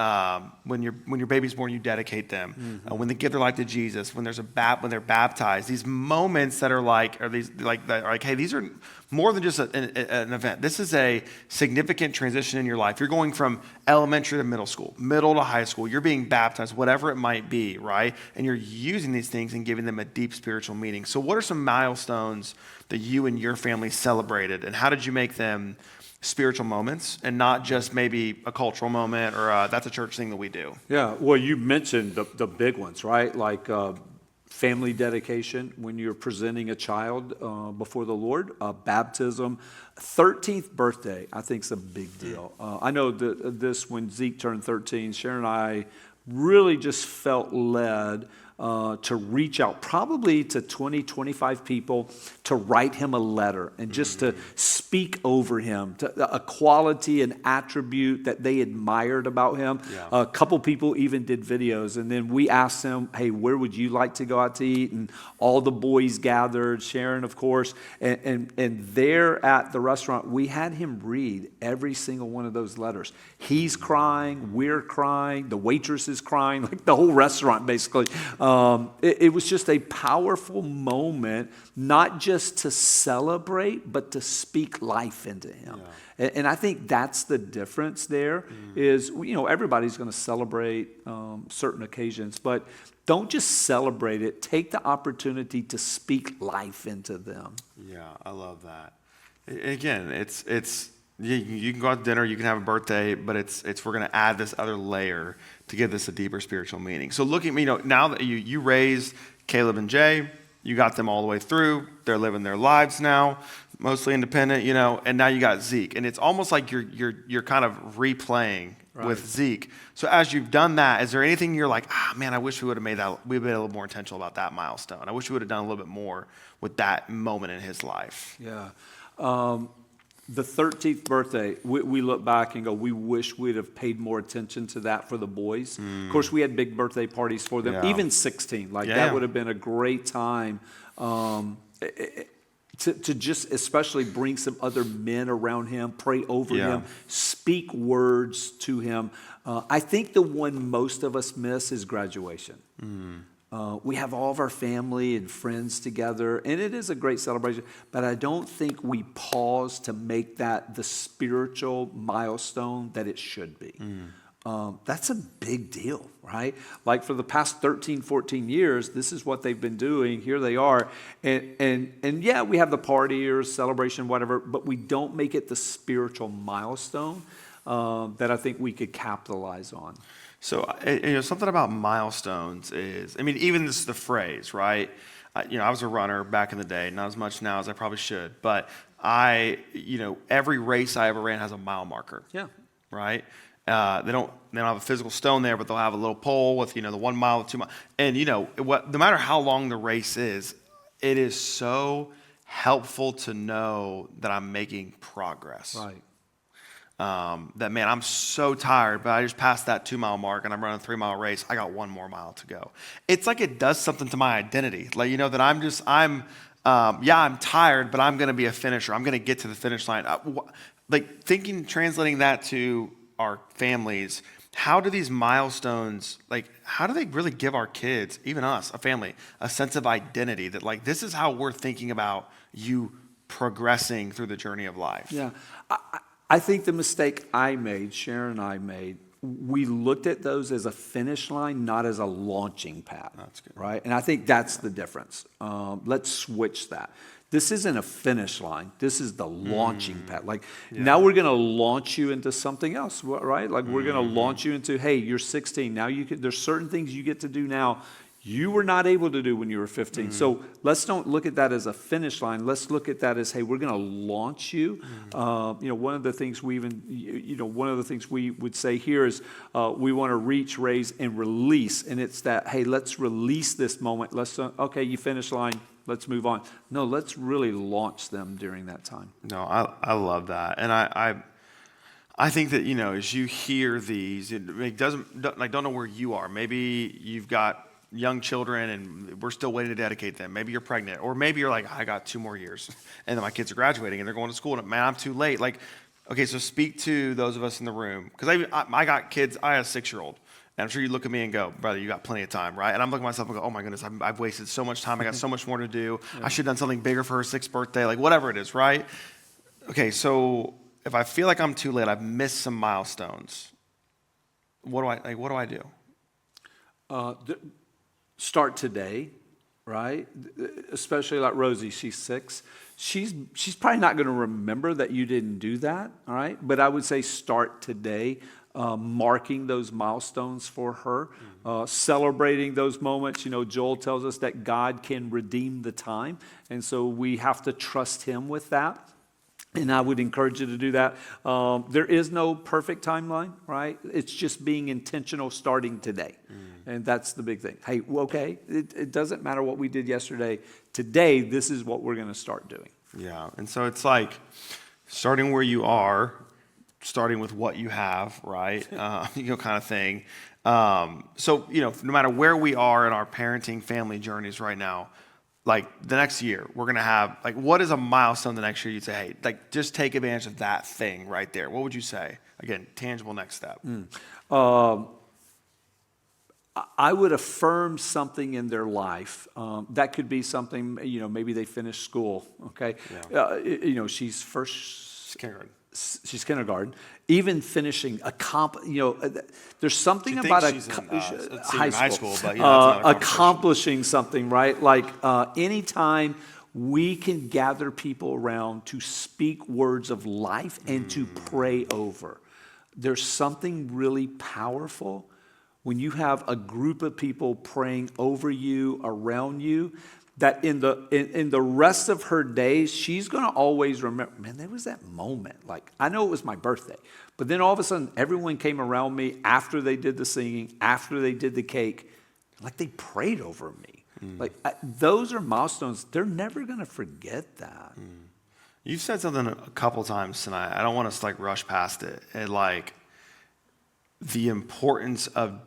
when your baby's born, you dedicate them. When they give their life to Jesus, when when they're baptized, these moments that are hey, these are more than just an event. This is a significant transition in your life. You're going from elementary to middle school, middle to high school. You're being baptized, whatever it might be, right? And you're using these things and giving them a deep spiritual meaning. So what are some milestones that you and your family celebrated, and how did you make them spiritual moments and not just maybe a cultural moment or that's a church thing that we do? Yeah, well, you mentioned the big ones, right? Like family dedication when you're presenting a child before the Lord, baptism, 13th birthday, I think is a big deal. I know this when Zeke turned 13, Sharon and I really just felt led to reach out probably to 20, 25 people to write him a letter and just to speak over him, a quality and attribute that they admired about him. Yeah. A couple people even did videos, and then we asked them, hey, where would you like to go out to eat? And all the boys gathered, Sharon, of course, and there at the restaurant, we had him read every single one of those letters. He's crying, we're crying, the waitress is crying, like the whole restaurant basically. It was just a powerful moment, not just to celebrate, but to speak life into him. Yeah. And I think that's the difference there is, everybody's going to celebrate certain occasions, but don't just celebrate it. Take the opportunity to speak life into them. Yeah, I love that. Again, you can go out to dinner, you can have a birthday, but we're going to add this other layer to give this a deeper spiritual meaning. So looking, now that you raised Caleb and Jay, you got them all the way through. They're living their lives now, mostly independent, and now you got Zeke, and it's almost like you're kind of replaying with Zeke. So as you've done that, is there anything you're like, man, I wish we would have made that, we've been a little more intentional about that milestone. I wish we would have done a little bit more with that moment in his life. Yeah. The 13th birthday, we look back and go, we wish we'd have paid more attention to that for the boys. Of course, we had big birthday parties for them, even 16. That would have been a great time to just especially bring some other men around him, pray over him, speak words to him. I think the one most of us miss is graduation. We have all of our family and friends together, and it is a great celebration, but I don't think we pause to make that the spiritual milestone that it should be. That's a big deal, right? Like for the past 13, 14 years, this is what they've been doing. Here they are. And yeah, we have the party or celebration, whatever, but we don't make it the spiritual milestone that I think we could capitalize on. So, something about milestones is, even this is the phrase, right? I was a runner back in the day, not as much now as I probably should, but every race I ever ran has a mile marker. Yeah. Right? They don't have a physical stone there, but they'll have a little pole with, the 1 mile, 2 mile. And, no matter how long the race is, it is so helpful to know that I'm making progress. Right. That, man, I'm so tired, but I just passed that 2 mile mark and I'm running a 3 mile race. I got 1 more mile to go. It's like it does something to my identity. That I'm tired, but I'm going to be a finisher. I'm going to get to the finish line. Translating that to our families, how do these milestones, how do they really give our kids, even us, a family, a sense of identity that this is how we're thinking about you progressing through the journey of life? Yeah. I think the mistake Sharon and I made, we looked at those as a finish line, not as a launching pad. That's good. Right? And I think that's the difference. Let's switch that. This isn't a finish line. This is the launching pad. Now we're going to launch you into something else, right? We're going to launch you into, hey, you're 16. Now there's certain things you get to do now you were not able to do when you were 15. So let's don't look at that as a finish line. Let's look at that as, hey, we're going to launch you. One of the things we would say here is we want to reach, raise, and release. And it's that, hey, let's release this moment. Okay, you finish line. Let's move on. No, let's really launch them during that time. No, I love that. And I think that, as you hear these, don't know where you are. Maybe you've got, young children and we're still waiting to dedicate them. Maybe you're pregnant, or maybe you're like, I got 2 more years and then my kids are graduating and they're going to school and man, I'm too late. Like, okay, so speak to those of us in the room. Because I got kids, I have a 6-year-old. And I'm sure you look at me and go, brother, you got plenty of time, right? And I'm looking at myself and go, oh my goodness, I've wasted so much time. I got so much more to do. I should have done something bigger for her 6th birthday, like whatever it is, right? Okay, so if I feel like I'm too late, I've missed some milestones. What do I do? Start today, right? Especially like Rosie, she's 6. She's probably not going to remember that you didn't do that, all right? But I would say start today, marking those milestones for her, celebrating those moments. You know, Joel tells us that God can redeem the time, and so we have to trust him with that. And I would encourage you to do that. There is no perfect timeline, right? It's just being intentional starting today. And that's the big thing. Hey, okay, it doesn't matter what we did yesterday. Today, this is what we're going to start doing. Yeah, and so it's like starting where you are, starting with what you have, right? Kind of thing. So, no matter where we are in our parenting family journeys right now, like the next year, we're going to have, like, what is a milestone the next year you'd say, hey, like, just take advantage of that thing right there? What would you say? Again, tangible next step. I would affirm something in their life. That could be something, maybe they finished school, okay? Yeah. She's first... Kindergarten. She's kindergarten. Even finishing there's something about high school, but accomplishing something, right? Like anytime we can gather people around to speak words of life and to pray over. There's something really powerful when you have a group of people praying over you, around you, that in the rest of her days, she's going to always remember, man, there was that moment. Like, I know it was my birthday, but then all of a sudden, everyone came around me after they did the singing, after they did the cake, like they prayed over me. Like, those are milestones. They're never going to forget that. You've said something a couple times tonight. I don't want us to, like, rush past it. And, like, the importance of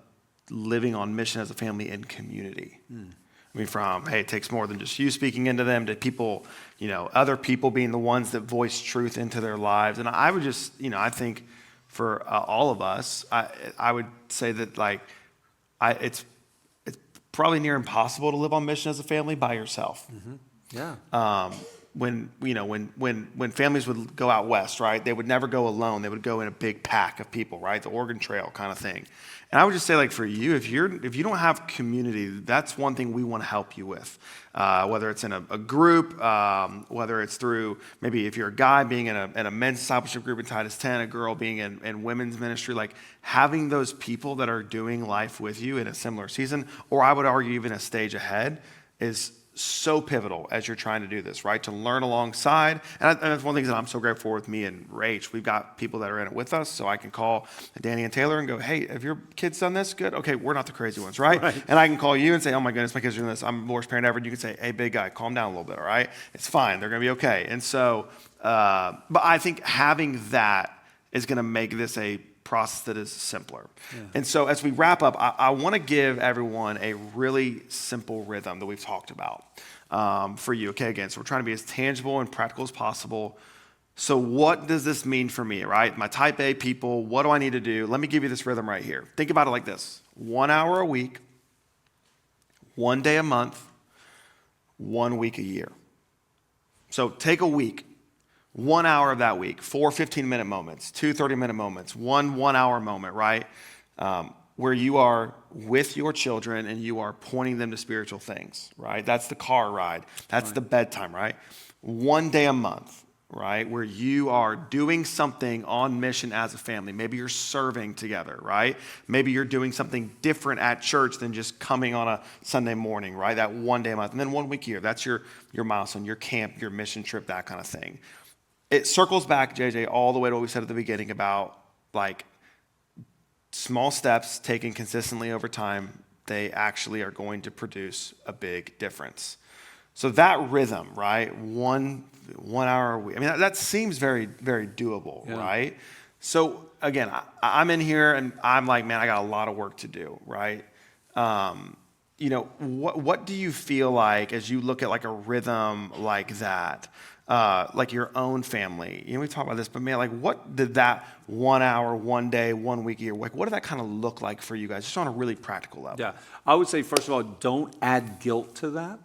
living on mission as a family and community. I mean, from, hey, it takes more than just you speaking into them to people, other people being the ones that voice truth into their lives. And I would just, I think for all of us, I would say that, like, it's probably near impossible to live on mission as a family by yourself. Yeah. When families would go out west, right, they would never go alone. They would go in a big pack of people, right, the Oregon Trail kind of thing. And I would just say, like, for you, if you don't have community, that's one thing we want to help you with. Whether it's in a group, whether it's through, maybe if you're a guy being in a men's discipleship group in Titus 10, a girl being in women's ministry, like having those people that are doing life with you in a similar season, or I would argue even a stage ahead, is so pivotal as you're trying to do this, right? To learn alongside. And that's one of the things that I'm so grateful for with me and Rach. We've got people that are in it with us, so I can call Danny and Taylor and go, hey, have your kids done this? Good. Okay, we're not the crazy ones, right? And I can call you and say, oh my goodness, my kids are doing this. I'm the worst parent ever. And you can say, hey, big guy, calm down a little bit, all right? It's fine. They're going to be okay. And so, but I think having that is going to make this a process that is simpler. Yeah. And so as we wrap up, I want to give everyone a really simple rhythm that we've talked about for you. Okay, again, so we're trying to be as tangible and practical as possible. So what does this mean for me, right? My type A people, what do I need to do? Let me give you this rhythm right here. Think about it like this. 1 hour a week, 1 day a month, 1 week a year. So take a week. 1 hour of that week, 4 15-minute moments, 2 30-minute moments, 1 1-hour moment, right? Where you are with your children and you are pointing them to spiritual things, right? That's the car ride. That's the bedtime, right? 1 day a month, right? Where you are doing something on mission as a family. Maybe you're serving together, right? Maybe you're doing something different at church than just coming on a Sunday morning, right? That 1 day a month. And then 1 week a year. That's your milestone, your camp, your mission trip, that kind of thing. It circles back, JJ, all the way to what we said at the beginning about, like, small steps taken consistently over time, they actually are going to produce a big difference. So that rhythm, right? One hour a week. I mean, that seems very, very doable, right? So again, I'm in here and I'm like, man, I got a lot of work to do, right? what do you feel like as you look at like a rhythm like that, like your own family? We talk about this, but man, like what did that 1 hour, 1 day, 1 week a year, like what did that kind of look like for you guys, just on a really practical level? Yeah, I would say, first of all, don't add guilt to that.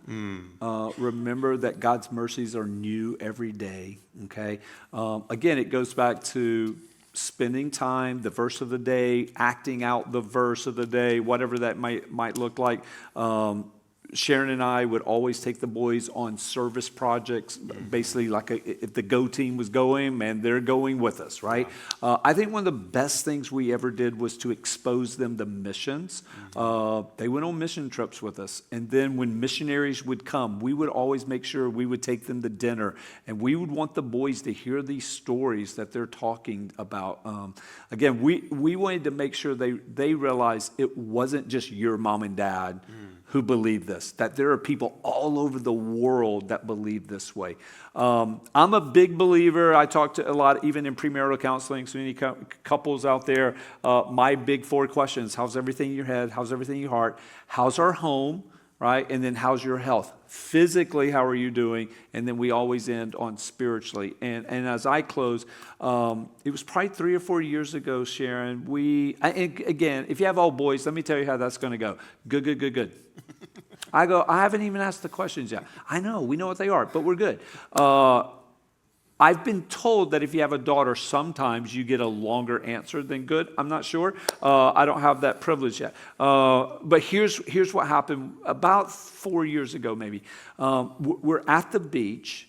Remember that God's mercies are new every day, okay? Again, it goes back to spending time, the verse of the day, acting out the verse of the day, whatever that might look like. Sharon and I would always take the boys on service projects, basically like if the Go team was going, man, they're going with us, right? I think one of the best things we ever did was to expose them to missions. They went on mission trips with us. And then when missionaries would come, we would always make sure we would take them to dinner. And we would want the boys to hear these stories that they're talking about. Again, we wanted to make sure they realized it wasn't just your mom and dad who believe this, that there are people all over the world that believe this way. I'm a big believer. I talk to a lot, even in premarital counseling, so many couples out there. My big 4 questions: how's everything in your head? How's everything in your heart? How's our home? Right? And then how's your health? Physically, how are you doing? And then we always end on spiritually. And as I close, it was probably 3 or 4 years ago, Sharon, and again, if you have all boys, let me tell you how that's going to go. Good. I haven't even asked the questions yet. I know, we know what they are, but we're good. I've been told that if you have a daughter, sometimes you get a longer answer than good. I'm not sure. I don't have that privilege yet. But here's what happened about 4 years ago, maybe. We're at the beach,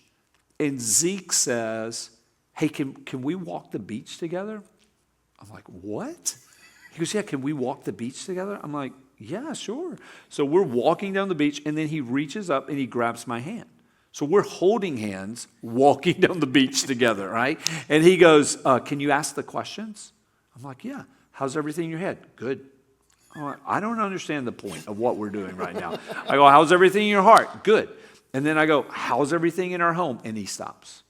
and Zeke says, hey, can we walk the beach together? I'm like, what? He goes, yeah, can we walk the beach together? I'm like, yeah, sure. So we're walking down the beach, and then he reaches up and he grabs my hand. So we're holding hands, walking down the beach together, right? And he goes, can you ask the questions? I'm like, yeah. How's everything in your head? Good. I'm like, I don't understand the point of what we're doing right now. I go, how's everything in your heart? Good. And then I go, how's everything in our home? And he stops.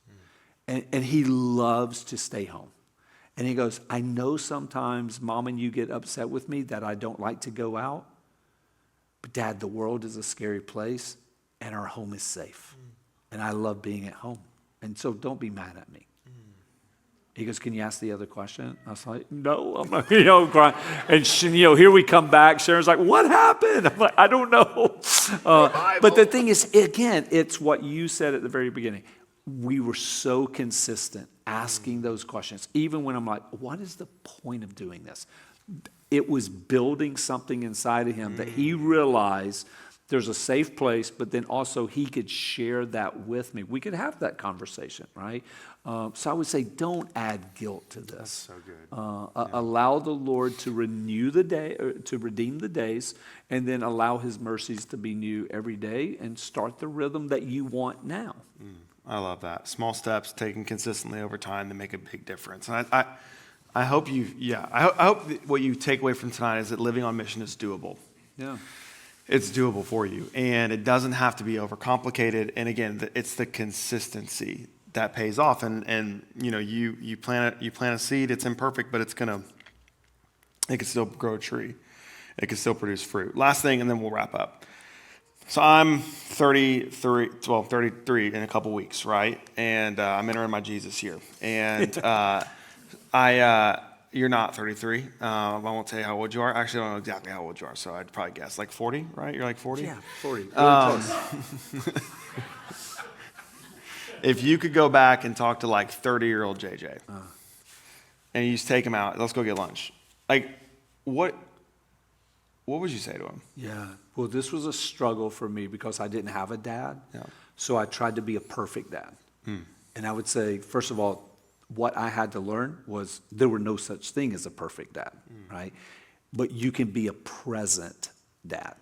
And he loves to stay home. And he goes, I know sometimes, Mom, and you get upset with me that I don't like to go out. But Dad, the world is a scary place, and our home is safe. And I love being at home. And so don't be mad at me. He goes, can you ask the other question? I was like, no. I'm like, crying. And here we come back. Sharon's like, what happened? I'm like, I don't know. But the thing is, again, it's what you said at the very beginning. We were so consistent asking those questions, even when I'm like, what is the point of doing this? It was building something inside of him that he realized there's a safe place, but then also he could share that with me. We could have that conversation, right? So I would say, don't add guilt to this. That's so good. Allow the Lord to renew the day, to redeem the days, and then allow His mercies to be new every day, and start the rhythm that you want now. I love that. Small steps taken consistently over time to make a big difference. And I hope I hope what you take away from tonight is that living on mission is doable. Yeah. It's doable for you, and it doesn't have to be overcomplicated. And again, it's the consistency that pays off. And you plant a seed. It's imperfect, but it can still grow a tree. It can still produce fruit. Last thing, and then we'll wrap up. So I'm 33 in a couple weeks, right? And I'm entering my Jesus year. And you're not 33. I won't tell you how old you are. Actually, I don't know exactly how old you are, so I'd probably guess like 40, right? You're like 40? Yeah, 40. Really close. If you could go back and talk to like 30-year-old JJ, and you just take him out, let's go get lunch. Like, what would you say to him? Yeah. Well, this was a struggle for me because I didn't have a dad. Yeah. So I tried to be a perfect dad. And I would say, first of all, what I had to learn was there were no such thing as a perfect dad, right? But you can be a present dad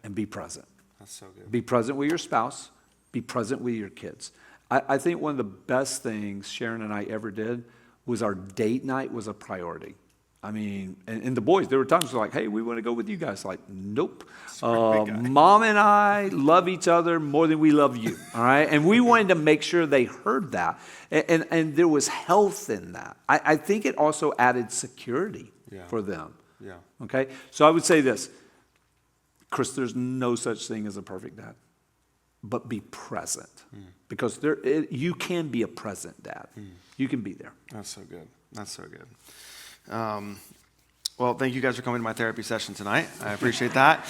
and be present. That's so good. Be present with your spouse. Be present with your kids. I think one of the best things Sharon and I ever did was our date night was a priority. I mean, and the boys, there were times like, hey, we want to go with you guys. Like, nope. Mom and I love each other more than we love you, all right? And we wanted to make sure they heard that. And there was health in that. I think it also added security for them. Yeah. Okay? So I would say this. Chris, there's no such thing as a perfect dad, but be present. Because you can be a present dad. You can be there. That's so good. That's so good. Well, thank you guys for coming to my therapy session tonight. I appreciate that.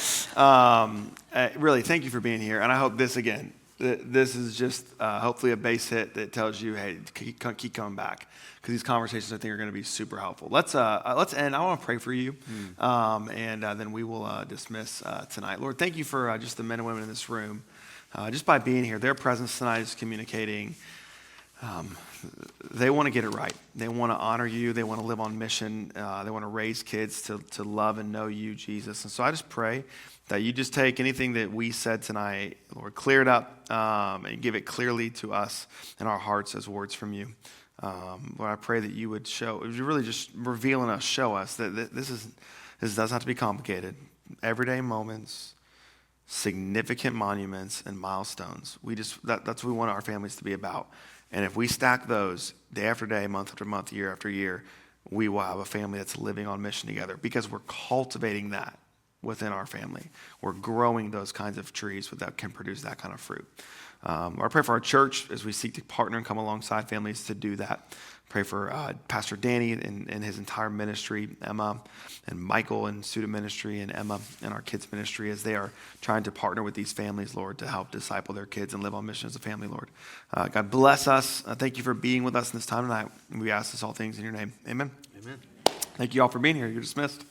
Really, thank you for being here. And I hope this is just hopefully a base hit that tells you, hey, keep coming back. Because these conversations, I think, are going to be super helpful. Let's end. I want to pray for you. And then we will dismiss tonight. Lord, thank you for just the men and women in this room. Just by being here, their presence tonight is communicating. They want to get it right. They want to honor you. They want to live on mission. They want to raise kids to love and know you, Jesus. And so I just pray that you just take anything that we said tonight, Lord, clear it up and give it clearly to us in our hearts as words from you. Lord, I pray that you would really just reveal in us, show us that this doesn't have to be complicated. Everyday moments, significant monuments and milestones. That's what we want our families to be about. And if we stack those day after day, month after month, year after year, we will have a family that's living on mission together because we're cultivating that within our family. We're growing those kinds of trees that can produce that kind of fruit. I pray for our church as we seek to partner and come alongside families to do that. Pray for Pastor Danny and his entire ministry, Emma, and Michael and student ministry, and Emma and our kids ministry as they are trying to partner with these families, Lord, to help disciple their kids and live on mission as a family, Lord. God bless us. Thank you for being with us in this time tonight. We ask this all things in your name. Amen. Amen. Thank you all for being here. You're dismissed.